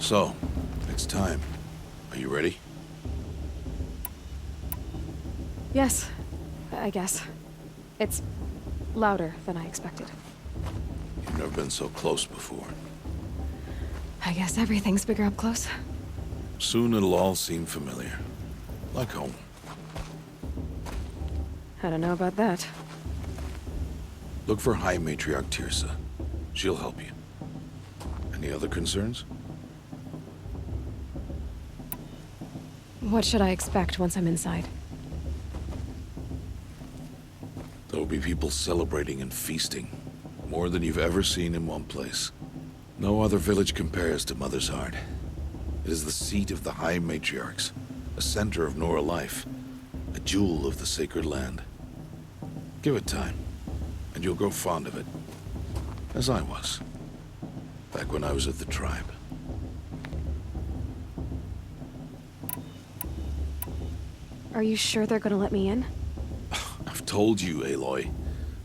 So, it's time. Are you ready? Yes, I guess. It's louder than I expected. You've never been so close before. I guess everything's bigger up close. Soon it'll all seem familiar. Like home. I don't know about that. Look for High Matriarch Teersa. She'll help you. Any other concerns? What should I expect once I'm inside? There will be people celebrating and feasting. More than you've ever seen in one place. No other village compares to Mother's Heart. It is the seat of the High Matriarchs, a center of Nora life, a jewel of the sacred land. Give it time, and you'll grow fond of it. As I was, back when I was at the tribe. Are you sure they're gonna let me in? I've told you, Aloy.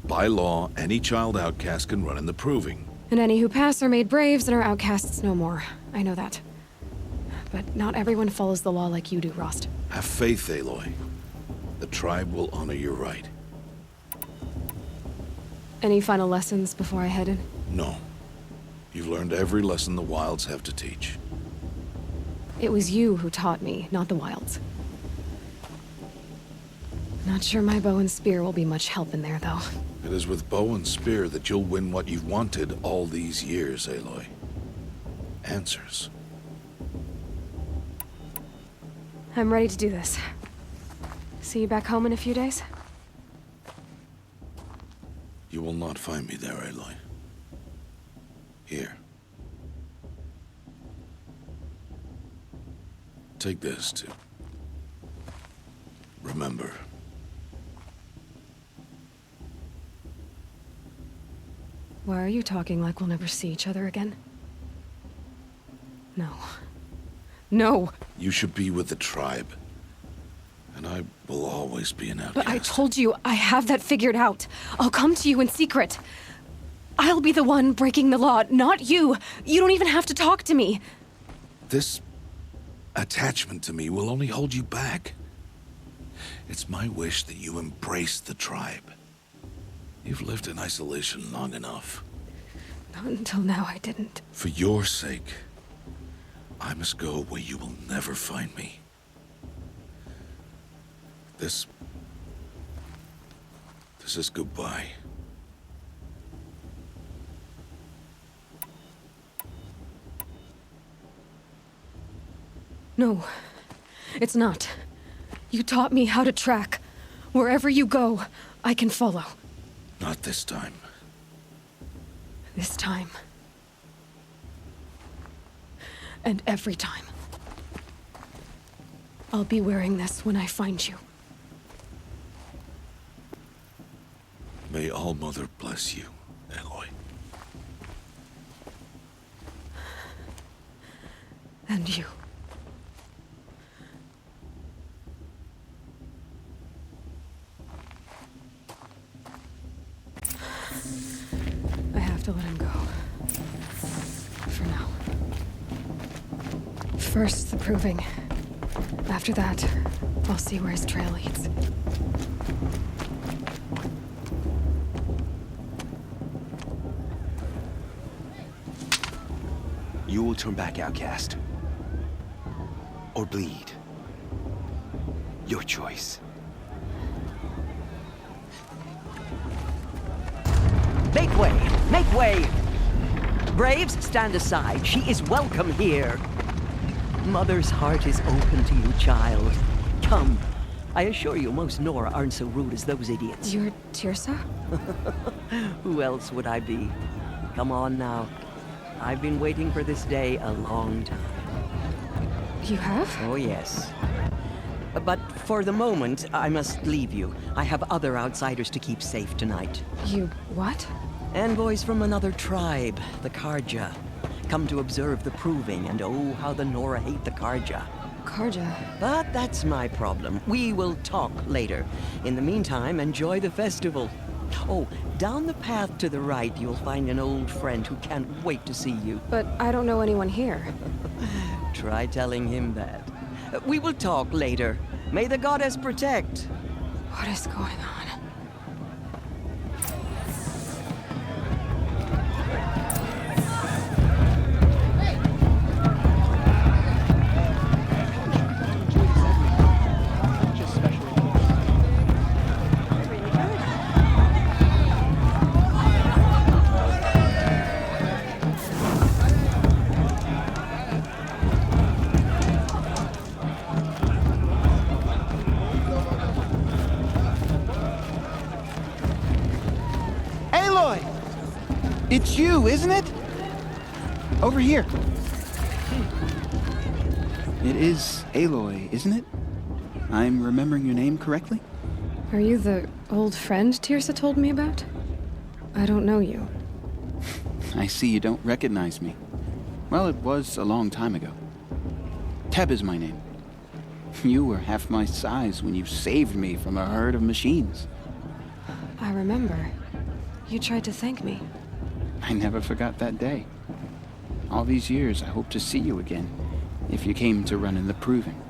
By law, any child outcast can run in the Proving. And any who pass are made braves and are outcasts no more. I know that. But not everyone follows the law like you do, Rost. Have faith, Aloy. The tribe will honor your right. Any final lessons before I head in? No. You've learned every lesson the Wilds have to teach. It was you who taught me, not the Wilds. Not sure my bow and spear will be much help in there, though. It is with bow and spear that you'll win what you've wanted all these years, Aloy. Answers. I'm ready to do this. See you back home in a few days? You will not find me there, Aloy. Here. Take this, too. Remember. Why are you talking like we'll never see each other again? No. No! You should be with the tribe. And I will always be an outcast. But I told you, I have that figured out. I'll come to you in secret. I'll be the one breaking the law, not you. You don't even have to talk to me. This attachment to me will only hold you back. It's my wish that you embrace the tribe. You've lived in isolation long enough. Not until now, I didn't. For your sake, I must go where you will never find me. This is goodbye. No, it's not. You taught me how to track. Wherever you go, I can follow. Not this time. This time. And every time. I'll be wearing this when I find you. May All-Mother bless you, Aloy. And you. I have to let him go. For now. First, the Proving. After that, I'll see where his trail leads. You will turn back, outcast. Or bleed. Your choice. Make way! Make way! Braves, stand aside. She is welcome here. Mother's heart is open to you, child. Come. I assure you, most Nora aren't so rude as those idiots. You're Teersa? Who else would I be? Come on now. I've been waiting for this day a long time. You have? Oh, yes. But for the moment, I must leave you. I have other outsiders to keep safe tonight. You what? Envoys from another tribe, the Carja. Come to observe the Proving, and oh, how the Nora hate the Carja. Carja. But that's my problem. We will talk later. In the meantime, enjoy the festival. Oh, down the path to the right, you'll find an old friend who can't wait to see you. But I don't know anyone here. try telling him that. We will talk later. May the goddess protect. What is going on? Aloy! It's you, isn't it? Over here. It is Aloy, isn't it? I'm remembering your name correctly? Are you the old friend Tirsa told me about? I don't know you. I see you don't recognize me. Well, it was a long time ago. Teb is my name. You were half my size when you saved me from a herd of machines. I remember. You tried to thank me. I never forgot that day. All these years, I hope to see you again, if you came to run in the Proving.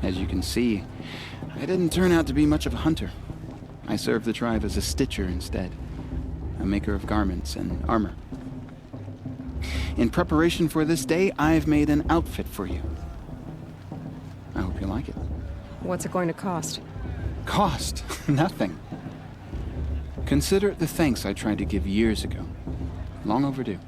As you can see, I didn't turn out to be much of a hunter. I served the tribe as a stitcher instead, a maker of garments and armor. In preparation for this day, I've made an outfit for you. I hope you like it. What's it going to cost? Cost? Nothing. Consider it the thanks I tried to give years ago. Long overdue.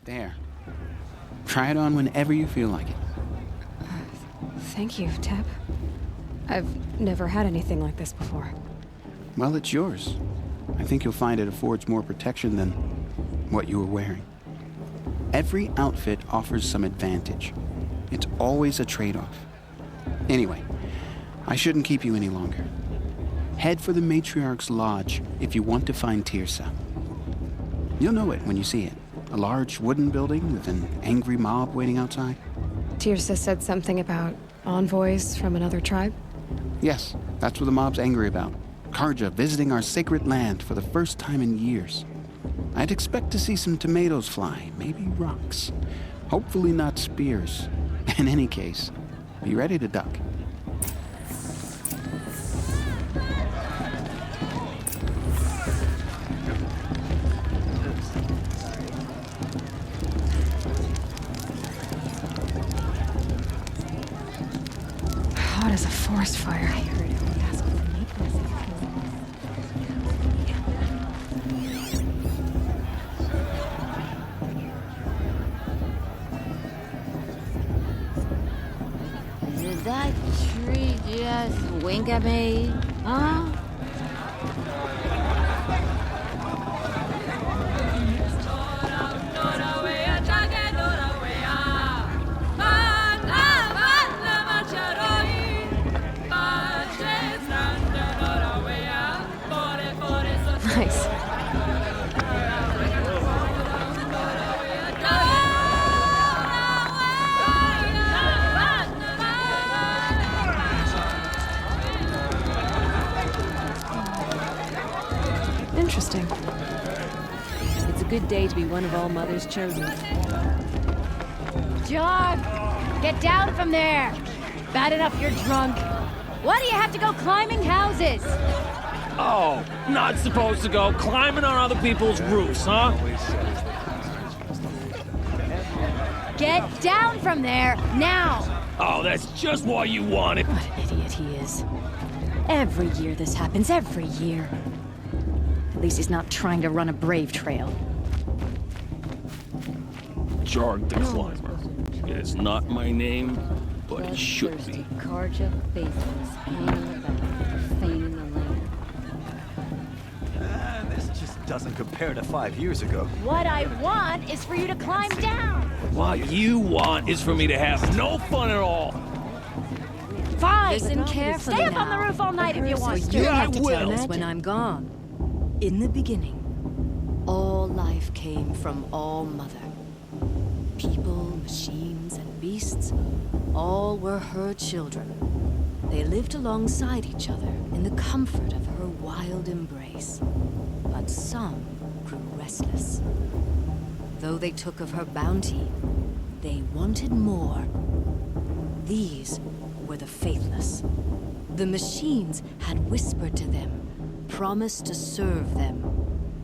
There. Try it on whenever you feel like it. Thank you, Teb. I've never had anything like this before. Well, it's yours. I think you'll find it affords more protection than what you were wearing. Every outfit offers some advantage. It's always a trade-off. Anyway, I shouldn't keep you any longer. Head for the Matriarch's Lodge if you want to find Tirsa. You'll know it when you see it. A large wooden building with an angry mob waiting outside. Tirsa said something about envoys from another tribe? Yes, that's what the mob's angry about. Karja visiting our sacred land for the first time in years. I'd expect to see some tomatoes fly, maybe rocks. Hopefully not spears. In any case, be ready to duck. Hot as a forest fire. I heard it. Did that tree just wink at me? Huh? Nice. Interesting. It's a good day to be one of All Mother's chosen. John! Get down from there! Bad enough you're drunk. Why do you have to go climbing houses? Oh, not supposed to go climbing on other people's roofs, huh? Get down from there, now! Oh, that's just what you wanted. What an idiot he is. Every year this happens, every year. At least he's not trying to run a brave trail. Jarg the Climber. It's not my name, but it should be. Carja faithless, pain in the back, fame in the land. This just doesn't compare to 5 years ago. What I want is for you to climb down! What you want is for me to have no fun at all. Fine! Listen carefully Stay up now. on the roof all night if you want to. You Yeah, I have to tell will. us when I'm gone. In the beginning, all life came from All Mother. People, machines, and beasts, all were her children. They lived alongside each other in the comfort of her wild embrace. But some grew restless. Though they took of her bounty, they wanted more. These were the faithless. The machines had whispered to them, promised to serve them,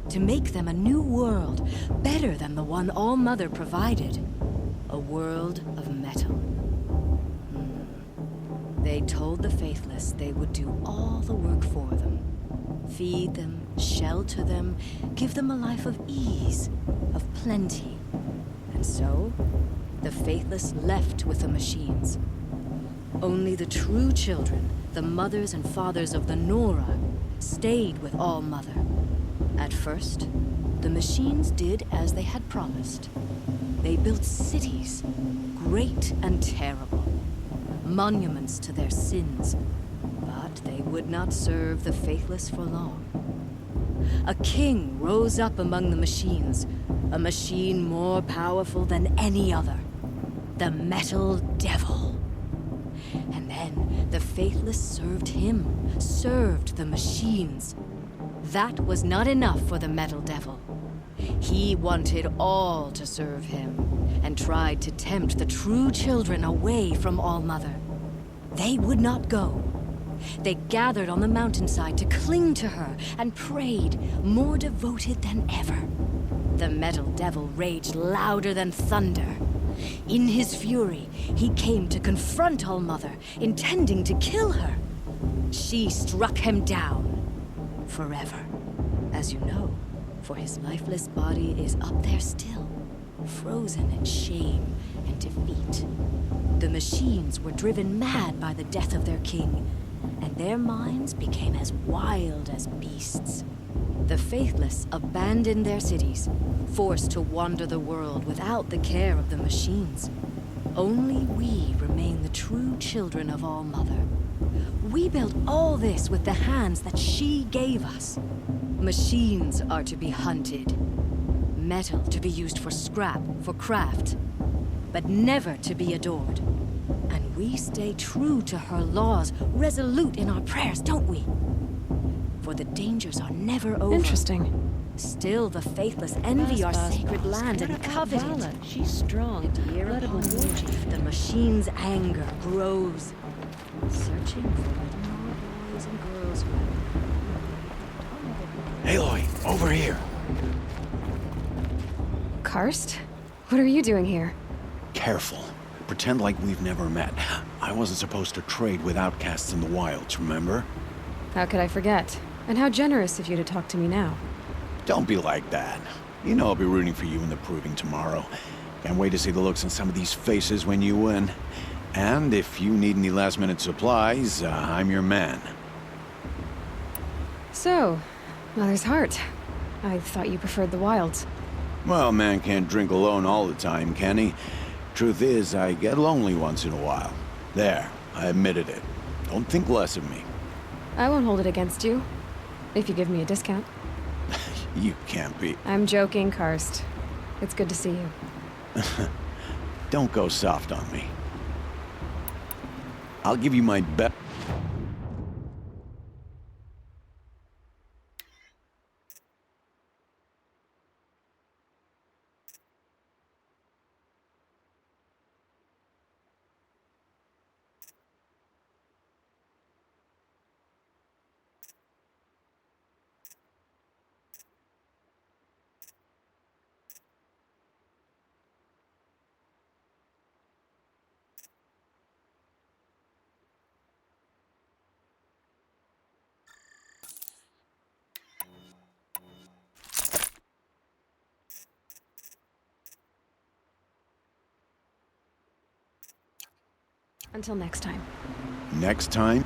to make them a new world, better than the one All Mother provided. A world of metal. They told the faithless they would do all the work for them. Feed them, shelter them, give them a life of ease, of plenty. And so, the faithless left with the machines. Only the true children, the mothers and fathers of the Nora, stayed with All Mother. At first, the machines did as they had promised. They built cities, great and terrible, monuments to their sins, but they would not serve the faithless for long. A king rose up among the machines, a machine more powerful than any other, the Metal Devil. And then the faithless served him, served the machines. That was not enough for the Metal Devil. He wanted all to serve him, and tried to tempt the true children away from All Mother. They would not go. They gathered on the mountainside to cling to her and prayed, more devoted than ever. The Metal Devil raged louder than thunder. In his fury, he came to confront All Mother, intending to kill her. She struck him down. Forever. As you know, for his lifeless body is up there still, frozen in shame and defeat. The machines were driven mad by the death of their king, and their minds became as wild as beasts. The faithless abandoned their cities, forced to wander the world without the care of the machines. Only we remain the true children of All Mother. We built all this with the hands that she gave us. Machines are to be hunted. Metal to be used for scrap, for craft. But never to be adored. And we stay true to her laws, resolute in our prayers, don't we? For the dangers are never over. Interesting. Still, the faithless envy our sacred land and covet it. She's strong. Incredible warrior. The machine's anger grows, searching for little more boys and girls who Aloy, over here. Karst? What are you doing here? Careful. Pretend like we've never met. I wasn't supposed to trade with outcasts in the wilds, remember? How could I forget? And how generous of you to talk to me now. Don't be like that. You know I'll be rooting for you in the proving tomorrow. Can't wait to see the looks on some of these faces when you win. And if you need any last-minute supplies, I'm your man. So, Mother's Heart. I thought you preferred the wilds. Well, man can't drink alone all the time, can he? Truth is, I get lonely once in a while. There, I admitted it. Don't think less of me. I won't hold it against you. If you give me a discount. You can't be. I'm joking, Karst. It's good to see you. Don't go soft on me. I'll give you my best. Until next time. Next time?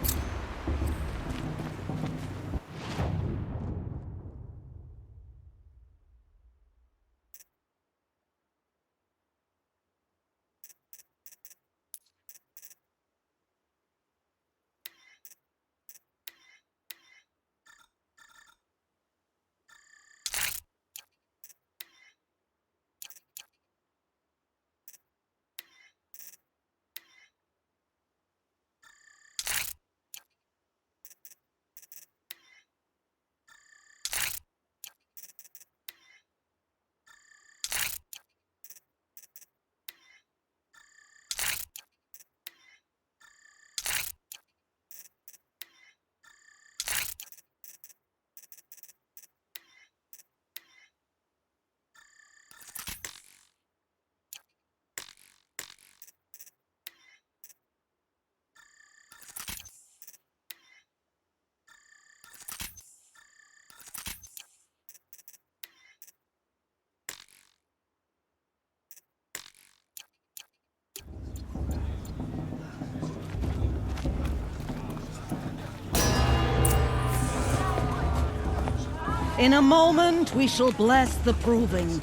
In a moment, we shall bless the proving.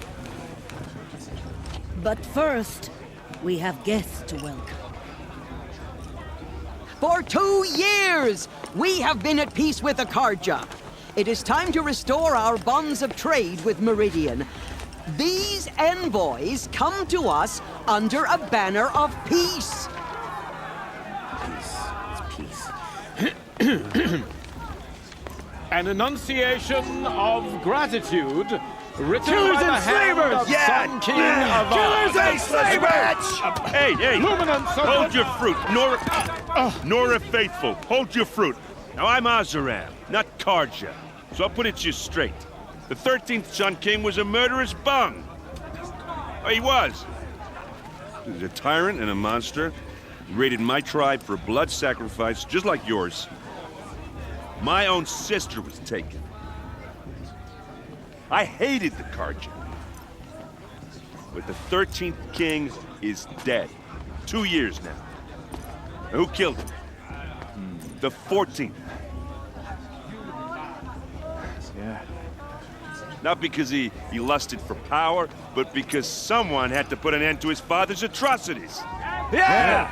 But first, we have guests to welcome. For 2 years, we have been at peace with Akarja. It is time to restore our bonds of trade with Meridian. These envoys come to us under a banner of peace. An enunciation of gratitude written by the hand of Sun King Avad. Killers and slavers! Hey! Luminance of Hold your fruit, Nora Faithful. Hold your fruit. Now I'm Azaram, not Karja, so I'll put it to you straight. The 13th Sun King was a murderous bung. Oh, he was. He was a tyrant and a monster. He raided my tribe for blood sacrifice, just like yours. My own sister was taken. I hated the Karja. But the 13th king is dead. 2 years now. Who killed him? The 14th. Yeah. Not because he lusted for power, but because someone had to put an end to his father's atrocities. Yeah!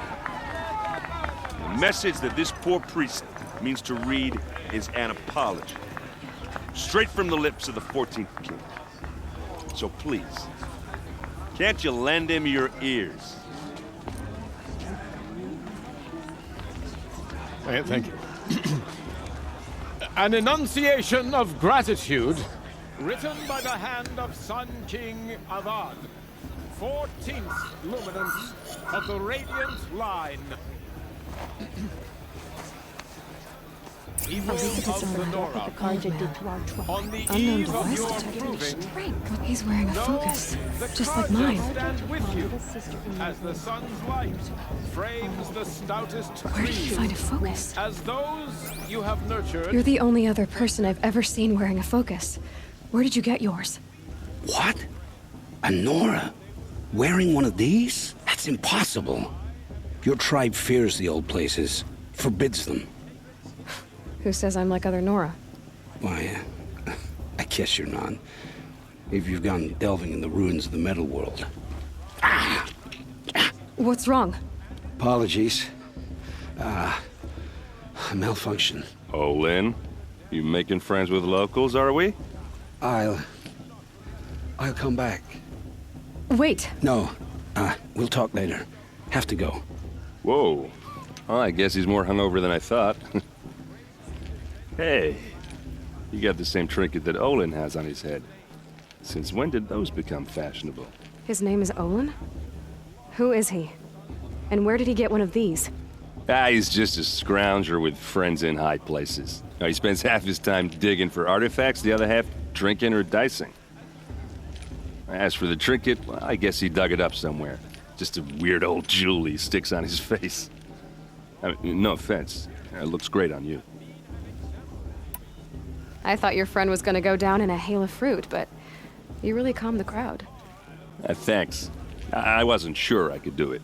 The message that this poor priest means to read is an apology. Straight from the lips of the 14th king. So please, can't you lend him your ears? Thank you. An enunciation of gratitude written by the hand of Sun King Avad, 14th luminance of the Radiant Line. People of the Nora, on the eve of your proving, He's wearing a focus, just like mine. stand with you as the sun's light frames the stoutest Where did he trees, find a focus? as those you have nurtured. You're the only other person I've ever seen wearing a focus. Where did you get yours? What? A Nora? Wearing one of these? That's impossible. Your tribe fears the old places, forbids them. Who says I'm like other Nora? Why, I guess you're not. If you've gone delving in the ruins of the metal world. What's wrong? Apologies. A malfunction. Oh, Lynn, you making friends with locals, are we? I'll come back. Wait. No, we'll talk later. Have to go. Whoa. Well, I guess he's more hungover than I thought. Hey, you got the same trinket that Olin has on his head. Since when did those become fashionable? His name is Olin? Who is he? And where did he get one of these? He's just a scrounger with friends in high places. He spends half his time digging for artifacts, the other half drinking or dicing. As for the trinket, well, I guess he dug it up somewhere. Just a weird old jewel he sticks on his face. I mean, no offense. It looks great on you. I thought your friend was gonna go down in a hail of fruit, but you really calmed the crowd. Thanks. I wasn't sure I could do it.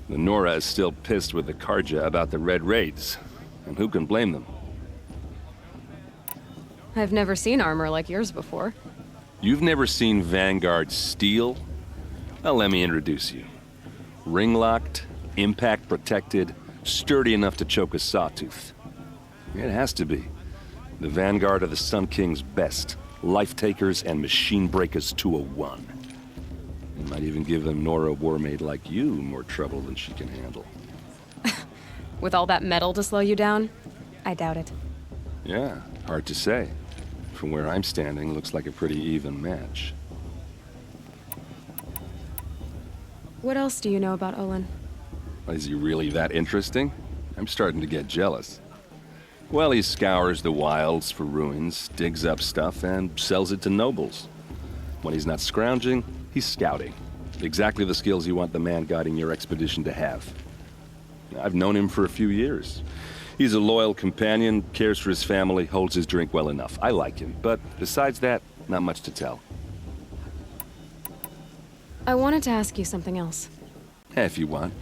The Nora is still pissed with the Karja about the Red Raids. And who can blame them? I've never seen armor like yours before. You've never seen Vanguard steel? Well, let me introduce you. Ring-locked, impact-protected, sturdy enough to choke a sawtooth. It has to be. The Vanguard of the Sun King's best. Life-takers and machine breakers to a one. You might even give a Nora warmaid like you more trouble than she can handle. With all that metal to slow you down? I doubt it. Yeah, hard to say. From where I'm standing, looks like a pretty even match. What else do you know about Olin? Is he really that interesting? I'm starting to get jealous. Well, he scours the wilds for ruins, digs up stuff, and sells it to nobles. When he's not scrounging, he's scouting. Exactly the skills you want the man guiding your expedition to have. I've known him for a few years. He's a loyal companion, cares for his family, holds his drink well enough. I like him, but besides that, not much to tell. I wanted to ask you something else. If you want.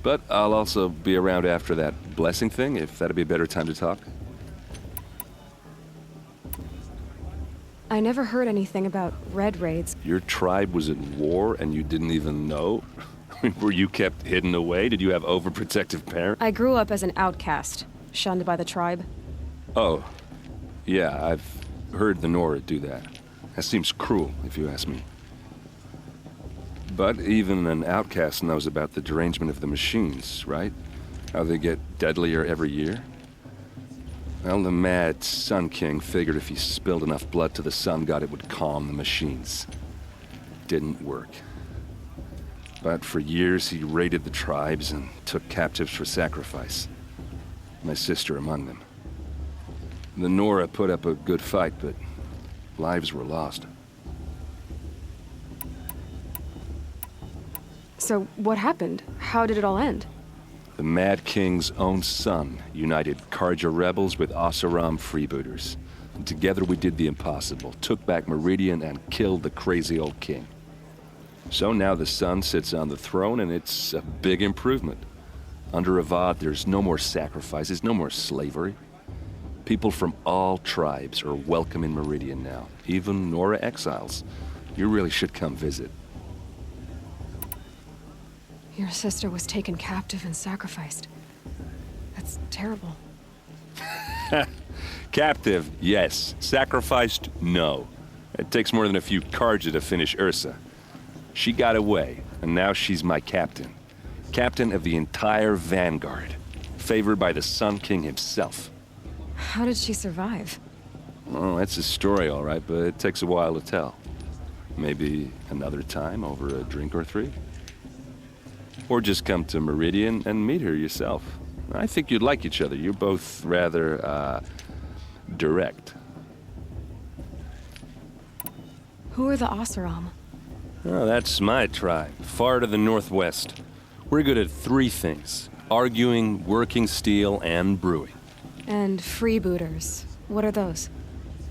But I'll also be around after that blessing thing, if that'd be a better time to talk. I never heard anything about Red Raids. Your tribe was at war and you didn't even know? Were you kept hidden away? Did you have overprotective parents? I grew up as an outcast, shunned by the tribe. Oh, yeah, I've heard the Nora do that. That seems cruel, if you ask me. But even an outcast knows about the derangement of the machines, right? How they get deadlier every year? Well, the mad Sun King figured if he spilled enough blood to the Sun God, it would calm the machines. Didn't work. But for years, he raided the tribes and took captives for sacrifice. My sister among them. The Nora put up a good fight, but lives were lost. So what happened? How did it all end? The Mad King's own son united Karja rebels with Oseram freebooters. And together we did the impossible, took back Meridian and killed the crazy old king. So now the son sits on the throne and it's a big improvement. Under Avad, there's no more sacrifices, no more slavery. People from all tribes are welcome in Meridian now, even Nora exiles. You really should come visit. Your sister was taken captive and sacrificed. That's terrible. Captive, yes. Sacrificed, no. It takes more than a few Karja to finish Ursa. She got away, and now she's my captain. Captain of the entire Vanguard. Favored by the Sun King himself. How did she survive? Oh, that's a story, all right, but it takes a while to tell. Maybe another time over a drink or three? Or just come to Meridian and meet her yourself. I think you'd like each other. You're both rather, direct. Who are the Oseram? Oh, that's my tribe, far to the northwest. We're good at three things. Arguing, working steel, and brewing. And freebooters. What are those?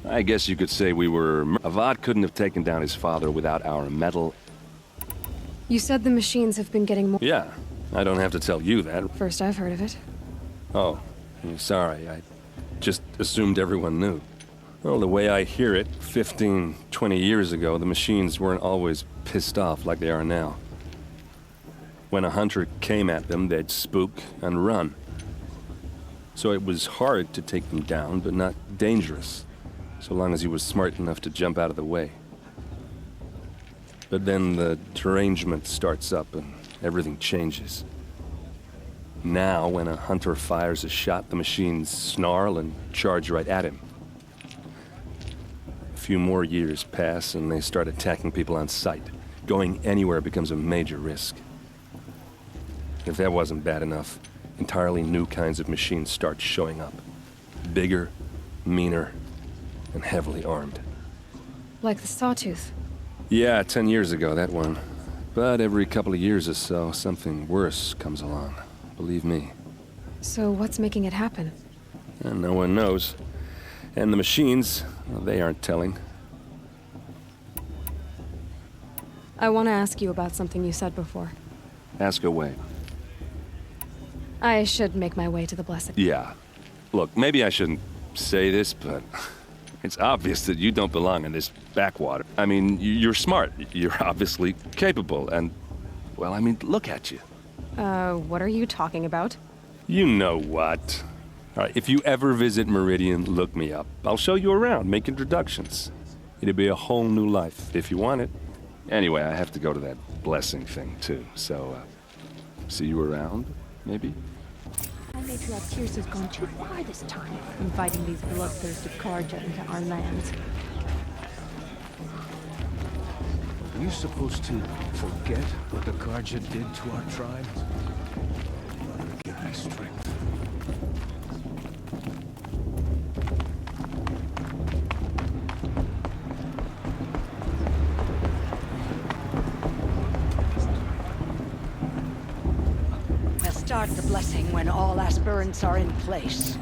I guess you could say we were... Avad couldn't have taken down his father without our metal. You said the machines have been getting more... Yeah, I don't have to tell you that. First I've heard of it. Oh, sorry, I just assumed everyone knew. Well, the way I hear it, 15, 20 years ago, the machines weren't always pissed off like they are now. When a hunter came at them, they'd spook and run. So it was hard to take them down, but not dangerous, so long as he was smart enough to jump out of the way. But then the derangement starts up and everything changes. Now, when a hunter fires a shot, the machines snarl and charge right at him. A few more years pass and they start attacking people on sight. Going anywhere becomes a major risk. If that wasn't bad enough, entirely new kinds of machines start showing up. Bigger, meaner, and heavily armed. Like the Sawtooth. Yeah, 10 years ago, that one. But every couple of years or so, something worse comes along. Believe me. So what's making it happen? And no one knows. And the machines, well, they aren't telling. I want to ask you about something you said before. Ask away. I should make my way to the blessing. Yeah. Look, maybe I shouldn't say this, but it's obvious that you don't belong in this backwater. I mean, you're smart. You're obviously capable, and, well, I mean, look at you. What are you talking about? You know what. All right, if you ever visit Meridian, look me up. I'll show you around, make introductions. It'll be a whole new life, if you want it. Anyway, I have to go to that blessing thing, too, so, see you around, maybe? High Matriarch Tears has gone too far this time, inviting these bloodthirsty Carja into our lands. Are you supposed to forget what the Carja did to our tribe? Give me strength. We'll start the blessing when all aspirants are in place.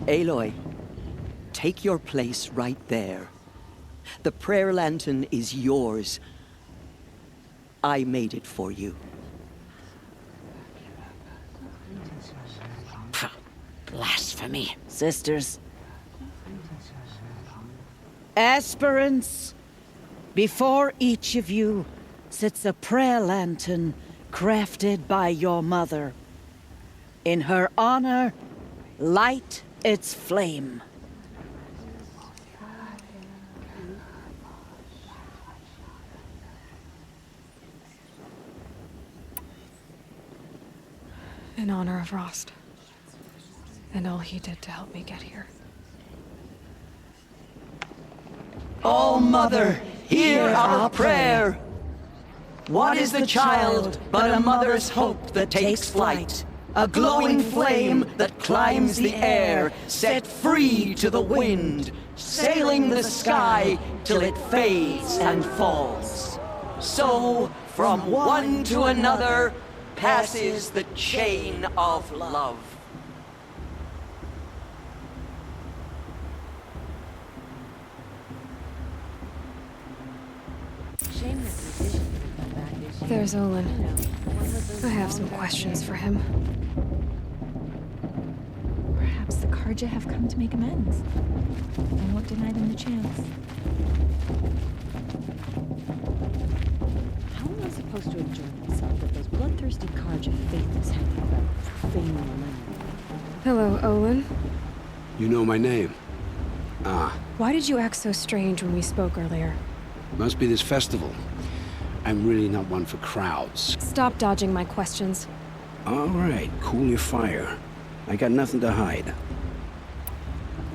Aloy, take your place right there. The prayer lantern is yours. I made it for you. Blasphemy. Sisters. Aspirants, before each of you sits a prayer lantern crafted by your mother. In her honor, light its flame. In honor of Rost. And all he did to help me get here. Oh, Mother, hear our prayer. What is the child but a mother's hope that takes flight? A glowing flame that climbs the air, set free to the wind, sailing the sky till it fades and falls. So, from one to another, passes the chain of love. There's Olin. I have some questions for him. Perhaps the Carja have come to make amends. I won't deny them the chance. How am I supposed to enjoy myself if those bloodthirsty Carja faithless have about profaning the land? Hello, Olin. You know my name? Why did you act so strange when we spoke earlier? Must be this festival. I'm really not one for crowds. Stop dodging my questions. All right, cool your fire. I got nothing to hide.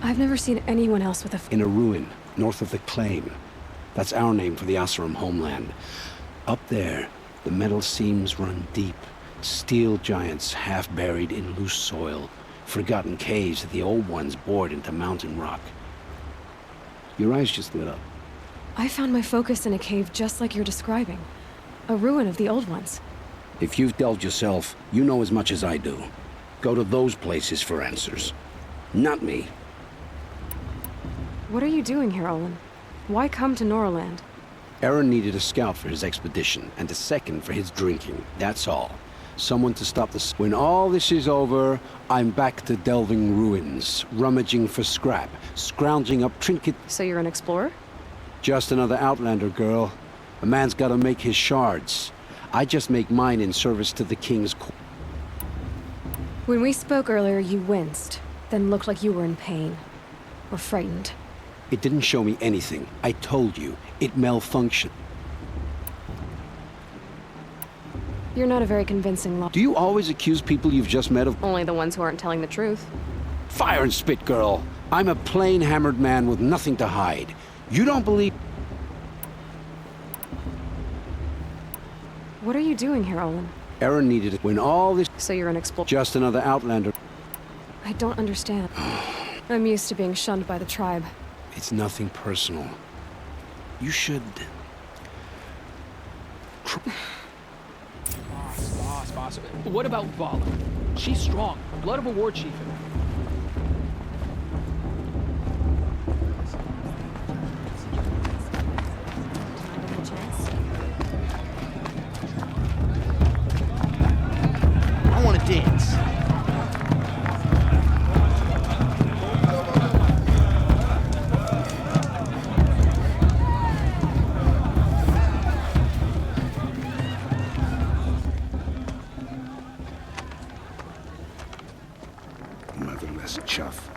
I've never seen anyone else with a... In a ruin, north of the Claim. That's our name for the Oseram homeland. Up there, the metal seams run deep. Steel giants half buried in loose soil. Forgotten caves that the old ones bored into mountain rock. Your eyes just lit up. I found my focus in a cave just like you're describing. A ruin of the old ones. If you've delved yourself, you know as much as I do. Go to those places for answers. Not me. What are you doing here, Olin? Why come to Norland? Aaron needed a scout for his expedition, and a second for his drinking. That's all. Someone to stop the... When all this is over, I'm back to delving ruins, rummaging for scrap, scrounging up trinkets... So you're an explorer? Just another Outlander, girl. A man's gotta make his shards. I just make mine in service to the King's court. When we spoke earlier, you winced, then looked like you were in pain. Or frightened. It didn't show me anything. I told you. It malfunctioned. You're not a very convincing Do you always accuse people you've just met of... Only the ones who aren't telling the truth. Fire and spit, girl. I'm a plain hammered man with nothing to hide. You don't believe... What are you doing here, Olin? Aaron needed it when all this... So you're an explorer? Just another Outlander. I don't understand. I'm used to being shunned by the tribe. It's nothing personal. You should... Boss. What about Vala? She's strong. Blood of a war chief. fits. Motherless chuff.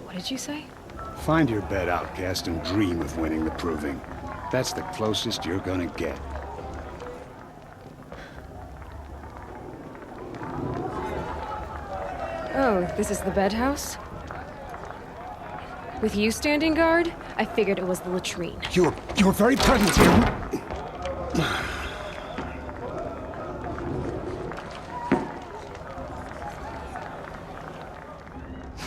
What did you say? Find your bed, outcast, and dream of winning the proving. That's the closest you're gonna get. Oh, this is the bedhouse? With you standing guard, I figured it was the latrine. Your very presence here.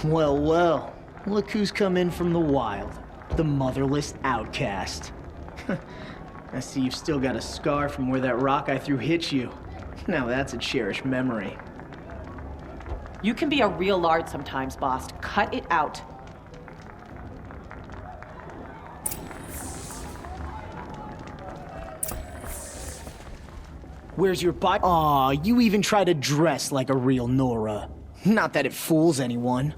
Well, well. Look who's come in from the wild. The motherless outcast. I see you've still got a scar from where that rock I threw hit you. Now that's a cherished memory. You can be a real lard sometimes, boss. Cut it out. Where's your body? Aw, you even try to dress like a real Nora. Not that it fools anyone.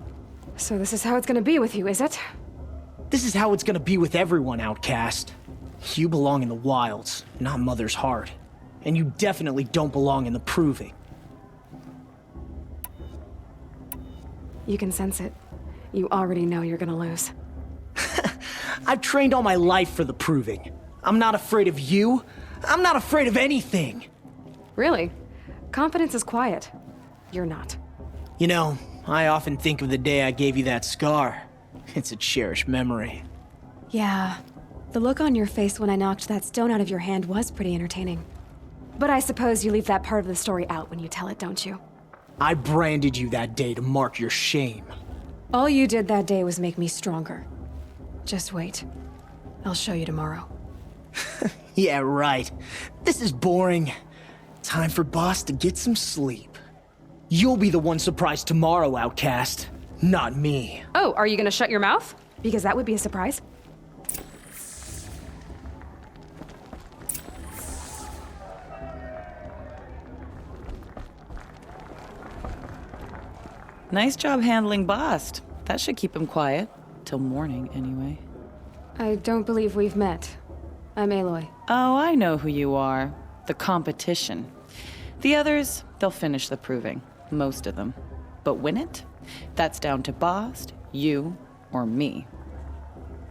So this is how it's gonna be with you, is it? This is how it's gonna be with everyone, outcast. You belong in the wilds, not Mother's Heart. And you definitely don't belong in the proving. You can sense it. You already know you're gonna lose. I've trained all my life for the proving. I'm not afraid of you. I'm not afraid of anything. Really? Confidence is quiet. You're not. You know, I often think of the day I gave you that scar. It's a cherished memory. Yeah. The look on your face when I knocked that stone out of your hand was pretty entertaining. But I suppose you leave that part of the story out when you tell it, don't you? I branded you that day to mark your shame. All you did that day was make me stronger. Just wait. I'll show you tomorrow. Yeah, right. This is boring. Time for Boss to get some sleep. You'll be the one surprised tomorrow, outcast. Not me. Oh, are you gonna shut your mouth? Because that would be a surprise. Nice job handling Bast. That should keep him quiet. Till morning, anyway. I don't believe we've met. I'm Aloy. Oh, I know who you are. The competition. The others, they'll finish the proving. Most of them. But win it? That's down to Bast, you, or me.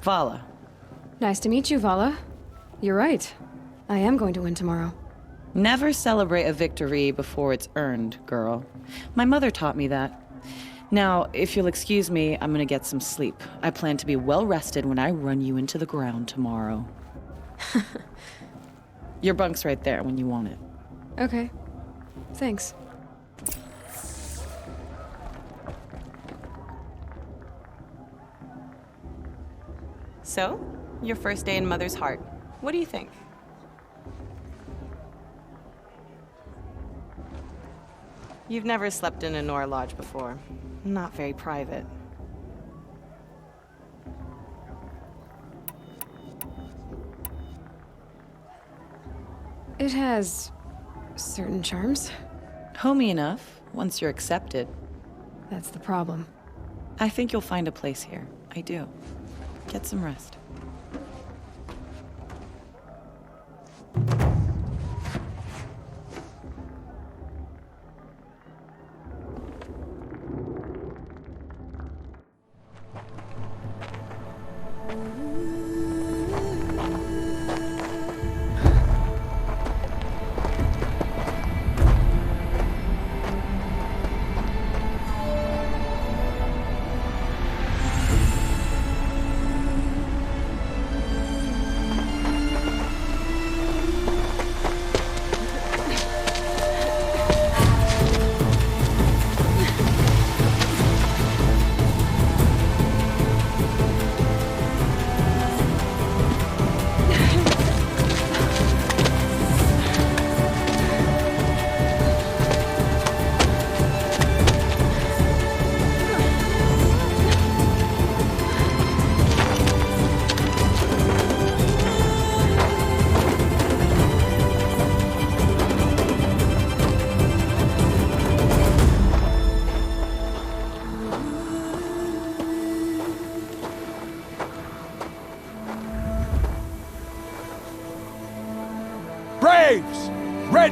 Vala. Nice to meet you, Vala. You're right. I am going to win tomorrow. Never celebrate a victory before it's earned, girl. My mother taught me that. Now, if you'll excuse me, I'm gonna get some sleep. I plan to be well rested when I run you into the ground tomorrow. Your bunk's right there when you want it. Okay. Thanks. So, your first day in Mother's Heart. What do you think? You've never slept in a Nora Lodge before. Not very private. It has certain charms. Homey enough, once you're accepted. That's the problem. I think you'll find a place here. I do. Get some rest.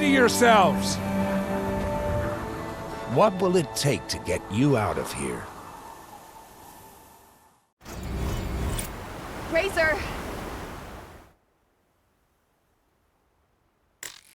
Steady yourselves! What will it take to get you out of here? Razor!